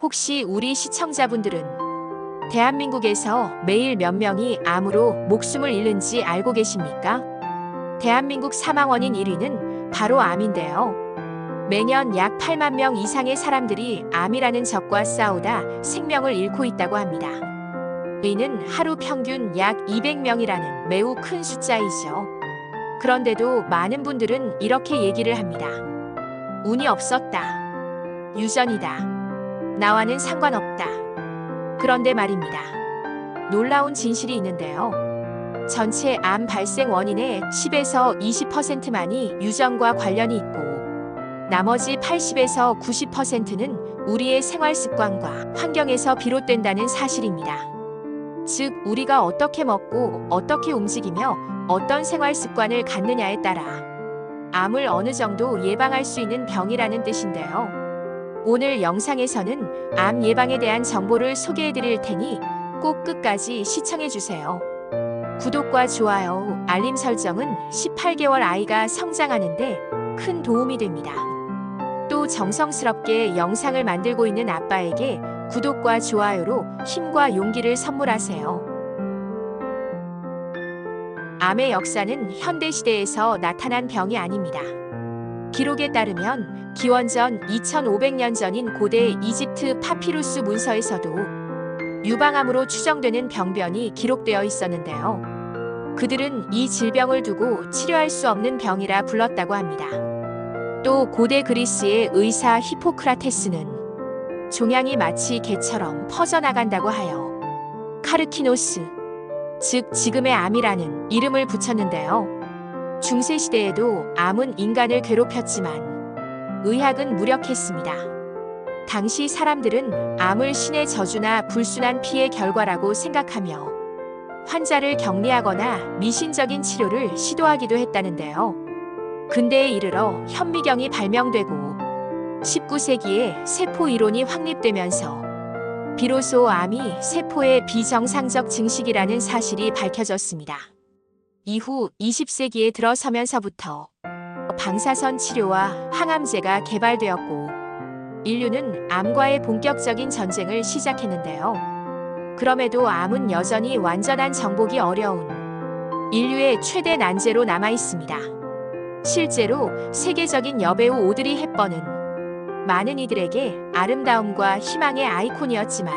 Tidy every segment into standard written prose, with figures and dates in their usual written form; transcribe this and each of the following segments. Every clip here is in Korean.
혹시 우리 시청자분들은 대한민국에서 매일 몇 명이 암으로 목숨을 잃는지 알고 계십니까? 대한민국 사망 원인 1위는 바로 암인데요. 매년 약 8만 명 이상의 사람들이 암이라는 적과 싸우다 생명을 잃고 있다고 합니다. 이는 하루 평균 약 200명이라는 매우 큰 숫자이죠. 그런데도 많은 분들은 이렇게 얘기를 합니다. 운이 없었다. 유전이다. 나와는 상관없다. 그런데 말입니다. 놀라운 진실이 있는데요. 전체 암 발생 원인의 10에서 20%만이 유전과 관련이 있고 나머지 80에서 90%는 우리의 생활 습관과 환경에서 비롯된다는 사실입니다. 즉, 우리가 어떻게 먹고 어떻게 움직이며 어떤 생활 습관을 갖느냐에 따라 암을 어느 정도 예방할 수 있는 병이라는 뜻인데요. 오늘 영상에서는 암 예방에 대한 정보를 소개해 드릴 테니 꼭 끝까지 시청해 주세요. 구독과 좋아요, 알림 설정은 18개월 아이가 성장하는데 큰 도움이 됩니다. 또 정성스럽게 영상을 만들고 있는 아빠에게 구독과 좋아요로 힘과 용기를 선물하세요. 암의 역사는 현대시대에서 나타난 병이 아닙니다. 기록에 따르면 기원전 2500년 전인 고대 이집트 파피루스 문서에서도 유방암으로 추정되는 병변이 기록되어 있었는데요. 그들은 이 질병을 두고 치료할 수 없는 병이라 불렀다고 합니다. 또 고대 그리스의 의사 히포크라테스는 종양이 마치 개처럼 퍼져나간다고 하여 카르키노스, 즉 지금의 암이라는 이름을 붙였는데요. 중세시대에도 암은 인간을 괴롭혔지만 의학은 무력했습니다. 당시 사람들은 암을 신의 저주나 불순한 피의 결과라고 생각하며 환자를 격리하거나 미신적인 치료를 시도하기도 했다는데요. 근대에 이르러 현미경이 발명되고 19세기에 세포 이론이 확립되면서 비로소 암이 세포의 비정상적 증식이라는 사실이 밝혀졌습니다. 이후 20세기에 들어서면서부터 방사선 치료와 항암제가 개발되었고 인류는 암과의 본격적인 전쟁을 시작했는데요. 그럼에도 암은 여전히 완전한 정복이 어려운 인류의 최대 난제로 남아 있습니다. 실제로 세계적인 여배우 오드리 헵번은 많은 이들에게 아름다움과 희망의 아이콘이었지만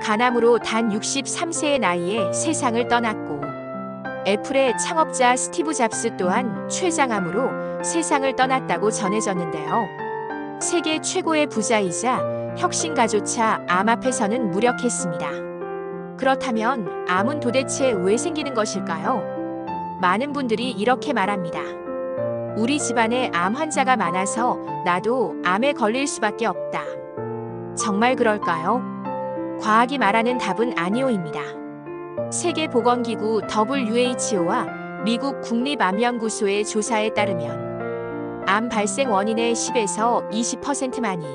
간암으로 단 63세의 나이에 세상을 떠났고 애플의 창업자 스티브 잡스 또한 췌장암으로 세상을 떠났다고 전해졌는데요. 세계 최고의 부자이자 혁신가조차 암 앞에서는 무력했습니다. 그렇다면 암은 도대체 왜 생기는 것일까요? 많은 분들이 이렇게 말합니다. 우리 집안에 암 환자가 많아서 나도 암에 걸릴 수밖에 없다. 정말 그럴까요? 과학이 말하는 답은 아니오입니다. 세계보건기구 WHO와 미국 국립암연구소의 조사에 따르면 암 발생 원인의 10에서 20%만이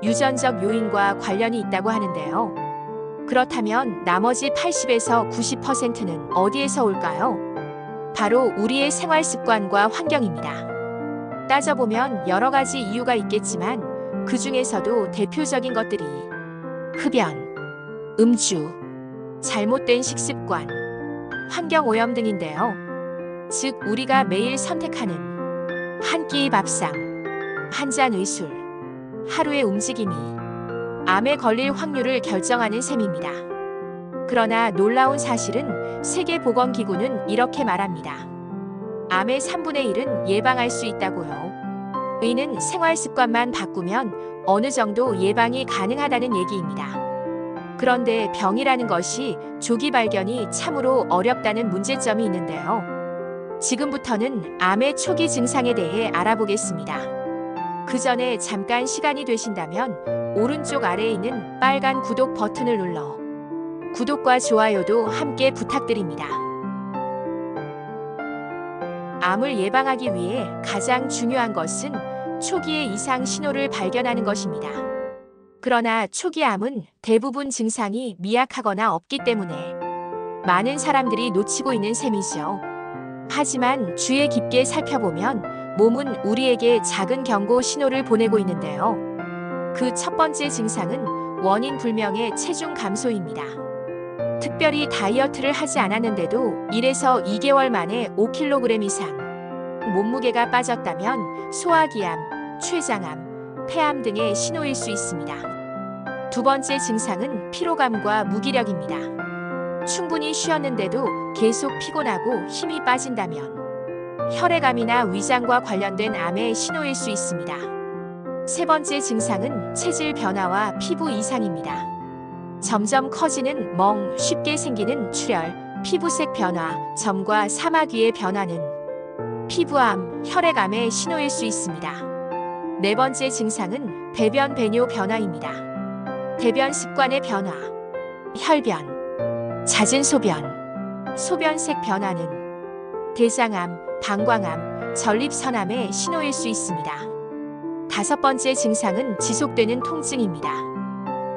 유전적 요인과 관련이 있다고 하는데요. 그렇다면 나머지 80에서 90%는 어디에서 올까요? 바로 우리의 생활 습관과 환경입니다. 따져보면 여러 가지 이유가 있겠지만 그 중에서도 대표적인 것들이 흡연, 음주, 잘못된 식습관, 환경오염 등인데요. 즉 우리가 매일 선택하는 한 끼의 밥상, 한 잔의 술, 하루의 움직임이 암에 걸릴 확률을 결정하는 셈입니다. 그러나 놀라운 사실은 세계보건기구는 이렇게 말합니다. 암의 3분의 1은 예방할 수 있다고요. 이는 생활 습관만 바꾸면 어느 정도 예방이 가능하다는 얘기입니다. 그런데 병이라는 것이 조기 발견이 참으로 어렵다는 문제점이 있는데요. 지금부터는 암의 초기 증상에 대해 알아보겠습니다. 그 전에 잠깐 시간이 되신다면 오른쪽 아래에 있는 빨간 구독 버튼을 눌러 구독과 좋아요도 함께 부탁드립니다. 암을 예방하기 위해 가장 중요한 것은 초기의 이상 신호를 발견하는 것입니다. 그러나 초기 암은 대부분 증상이 미약하거나 없기 때문에 많은 사람들이 놓치고 있는 셈이죠. 하지만 주의 깊게 살펴보면 몸은 우리에게 작은 경고 신호를 보내고 있는데요. 그 첫 번째 증상은 원인 불명의 체중 감소입니다. 특별히 다이어트를 하지 않았는데도 1에서 2개월 만에 5kg 이상 몸무게가 빠졌다면 소화기암, 췌장암, 폐암 등의 신호일 수 있습니다. 두 번째 증상은 피로감과 무기력입니다. 충분히 쉬었는데도 계속 피곤하고 힘이 빠진다면 혈액암이나 위장과 관련된 암의 신호일 수 있습니다. 세 번째 증상은 체질 변화와 피부 이상입니다. 점점 커지는 멍, 쉽게 생기는 출혈, 피부색 변화, 점과 사마귀의 변화는 피부암, 혈액암의 신호일 수 있습니다. 네 번째 증상은 배변 배뇨 변화입니다. 대변 습관의 변화, 혈변, 잦은 소변, 소변색 변화는 대장암, 방광암, 전립선암의 신호일 수 있습니다. 다섯 번째 증상은 지속되는 통증입니다.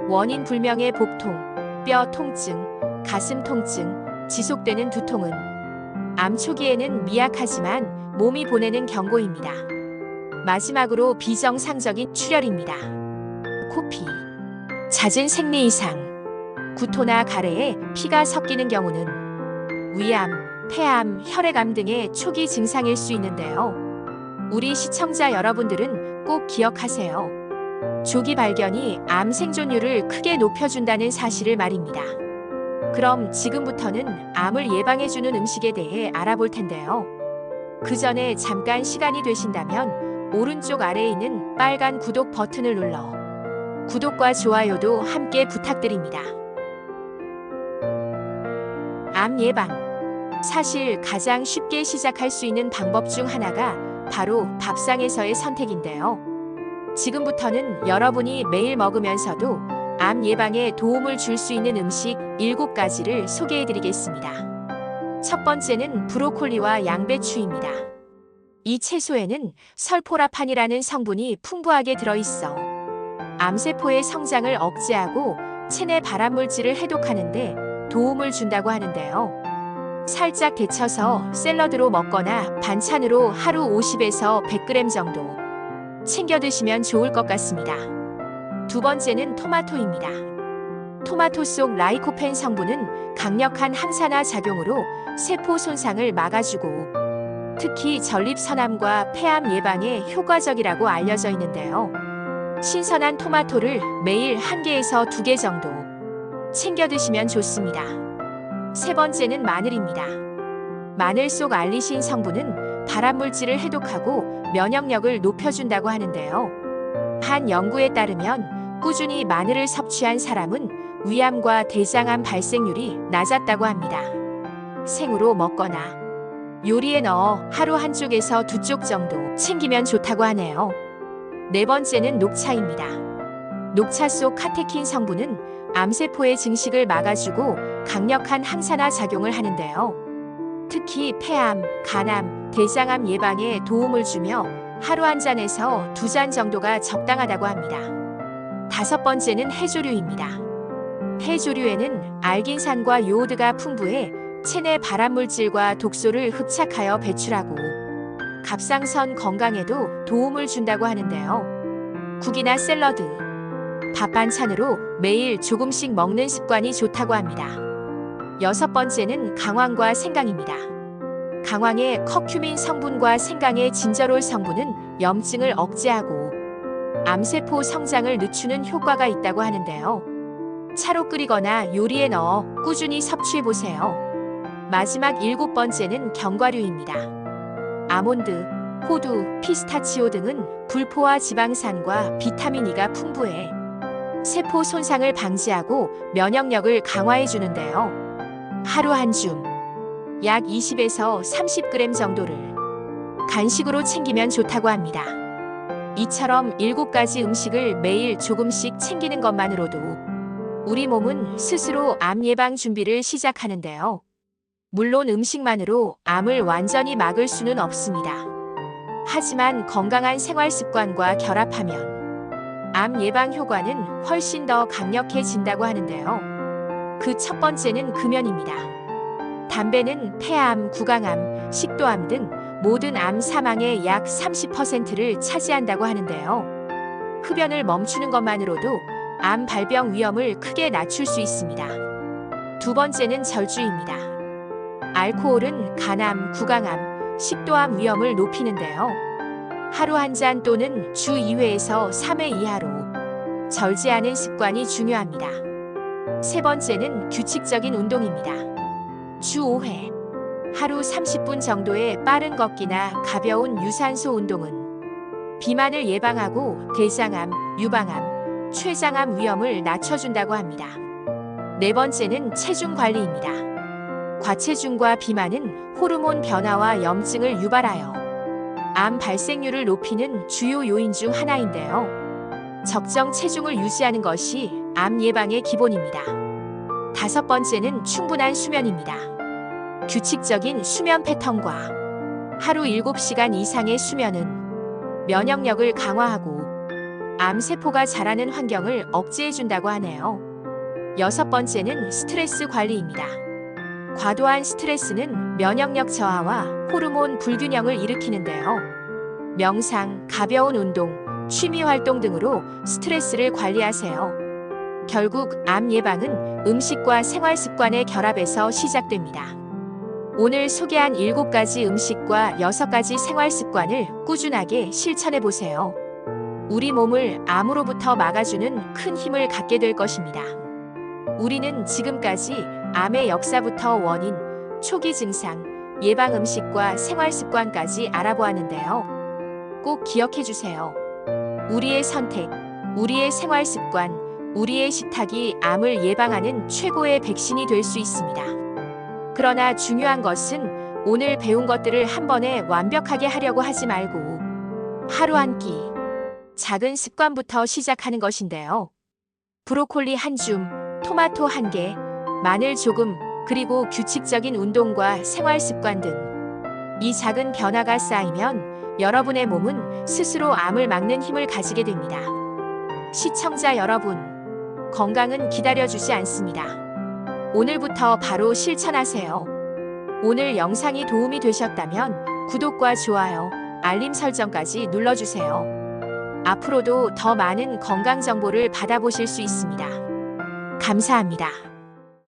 원인 불명의 복통, 뼈 통증, 가슴 통증, 지속되는 두통은 암 초기에는 미약하지만 몸이 보내는 경고입니다. 마지막으로 비정상적인 출혈입니다. 코피, 잦은 생리 이상, 구토나 가래에 피가 섞이는 경우는 위암, 폐암, 혈액암 등의 초기 증상일 수 있는데요. 우리 시청자 여러분들은 꼭 기억하세요. 조기 발견이 암 생존율을 크게 높여준다는 사실을 말입니다. 그럼 지금부터는 암을 예방해주는 음식에 대해 알아볼 텐데요. 그 전에 잠깐 시간이 되신다면 오른쪽 아래에 있는 빨간 구독 버튼을 눌러 구독과 좋아요도 함께 부탁드립니다. 암 예방. 사실 가장 쉽게 시작할 수 있는 방법 중 하나가 바로 밥상에서의 선택인데요. 지금부터는 여러분이 매일 먹으면서도 암 예방에 도움을 줄 수 있는 음식 7가지를 소개해드리겠습니다. 첫 번째는 브로콜리와 양배추입니다. 이 채소에는 설포라판이라는 성분이 풍부하게 들어있어 암세포의 성장을 억제하고 체내 발암물질을 해독하는 데 도움을 준다고 하는데요. 살짝 데쳐서 샐러드로 먹거나 반찬으로 하루 50에서 100g 정도 챙겨 드시면 좋을 것 같습니다. 두 번째는 토마토입니다. 토마토 속 라이코펜 성분은 강력한 항산화 작용으로 세포 손상을 막아주고 특히 전립선암과 폐암 예방에 효과적이라고 알려져 있는데요. 신선한 토마토를 매일 1개에서 2개 정도 챙겨 드시면 좋습니다. 세 번째는 마늘입니다. 마늘 속 알리신 성분은 발암물질을 해독하고 면역력을 높여준다고 하는데요. 한 연구에 따르면 꾸준히 마늘을 섭취한 사람은 위암과 대장암 발생률이 낮았다고 합니다. 생으로 먹거나 요리에 넣어 하루 1쪽에서 2쪽 정도 챙기면 좋다고 하네요. 네 번째는 녹차입니다. 녹차 속 카테킨 성분은 암세포의 증식을 막아주고 강력한 항산화 작용을 하는데요. 특히 폐암, 간암, 대장암 예방에 도움을 주며 하루 1잔에서 2잔 정도가 적당하다고 합니다. 다섯 번째는 해조류입니다. 해조류에는 알긴산과 요오드가 풍부해 체내 발암물질과 독소를 흡착하여 배출하고 갑상선 건강에도 도움을 준다고 하는데요. 국이나 샐러드, 밥 반찬으로 매일 조금씩 먹는 습관이 좋다고 합니다. 여섯 번째는 강황과 생강입니다. 강황의 커큐민 성분과 생강의 진저롤 성분은 염증을 억제하고 암세포 성장을 늦추는 효과가 있다고 하는데요. 차로 끓이거나 요리에 넣어 꾸준히 섭취해보세요. 마지막 7번째는 견과류입니다. 아몬드, 호두, 피스타치오 등은 불포화 지방산과 비타민 E가 풍부해 세포 손상을 방지하고 면역력을 강화해 주는데요. 하루 한 줌, 약 20에서 30g 정도를 간식으로 챙기면 좋다고 합니다. 이처럼 7가지 음식을 매일 조금씩 챙기는 것만으로도 우리 몸은 스스로 암 예방 준비를 시작하는데요. 물론 음식만으로 암을 완전히 막을 수는 없습니다. 하지만 건강한 생활 습관과 결합하면 암 예방 효과는 훨씬 더 강력해진다고 하는데요. 그 첫 번째는 금연입니다. 담배는 폐암, 구강암, 식도암 등 모든 암 사망의 약 30%를 차지한다고 하는데요. 흡연을 멈추는 것만으로도 암 발병 위험을 크게 낮출 수 있습니다. 두 번째는 절주입니다. 알코올은 간암, 구강암, 식도암 위험을 높이는데요. 하루 한 잔 또는 주 2회에서 3회 이하로 절제하는 습관이 중요합니다. 세 번째는 규칙적인 운동입니다. 주 5회, 하루 30분 정도의 빠른 걷기나 가벼운 유산소 운동은 비만을 예방하고 대장암, 유방암, 췌장암 위험을 낮춰준다고 합니다. 네 번째는 체중 관리입니다. 과체중과 비만은 호르몬 변화와 염증을 유발하여 암 발생률을 높이는 주요 요인 중 하나인데요. 적정 체중을 유지하는 것이 암 예방의 기본입니다. 다섯 번째는 충분한 수면입니다. 규칙적인 수면 패턴과 하루 7시간 이상의 수면은 면역력을 강화하고 암세포가 자라는 환경을 억제해준다고 하네요. 여섯 번째는 스트레스 관리입니다. 과도한 스트레스는 면역력 저하와 호르몬 불균형을 일으키는데요. 명상, 가벼운 운동, 취미 활동 등으로 스트레스를 관리하세요. 결국 암 예방은 음식과 생활 습관의 결합에서 시작됩니다. 오늘 소개한 7가지 음식과 6가지 생활 습관을 꾸준하게 실천해 보세요. 우리 몸을 암으로부터 막아주는 큰 힘을 갖게 될 것입니다. 우리는 지금까지 암의 역사부터 원인, 초기 증상, 예방 음식과 생활 습관까지 알아보았는데요. 꼭 기억해 주세요. 우리의 선택, 우리의 생활 습관, 우리의 식탁이 암을 예방하는 최고의 백신이 될 수 있습니다. 그러나 중요한 것은 오늘 배운 것들을 한 번에 완벽하게 하려고 하지 말고 하루 한 끼, 작은 습관부터 시작하는 것인데요. 브로콜리 한 줌, 토마토 한 개, 마늘 조금, 그리고 규칙적인 운동과 생활 습관 등 이 작은 변화가 쌓이면 여러분의 몸은 스스로 암을 막는 힘을 가지게 됩니다. 시청자 여러분, 건강은 기다려주지 않습니다. 오늘부터 바로 실천하세요. 오늘 영상이 도움이 되셨다면 구독과 좋아요, 알림 설정까지 눌러주세요. 앞으로도 더 많은 건강 정보를 받아보실 수 있습니다. 감사합니다.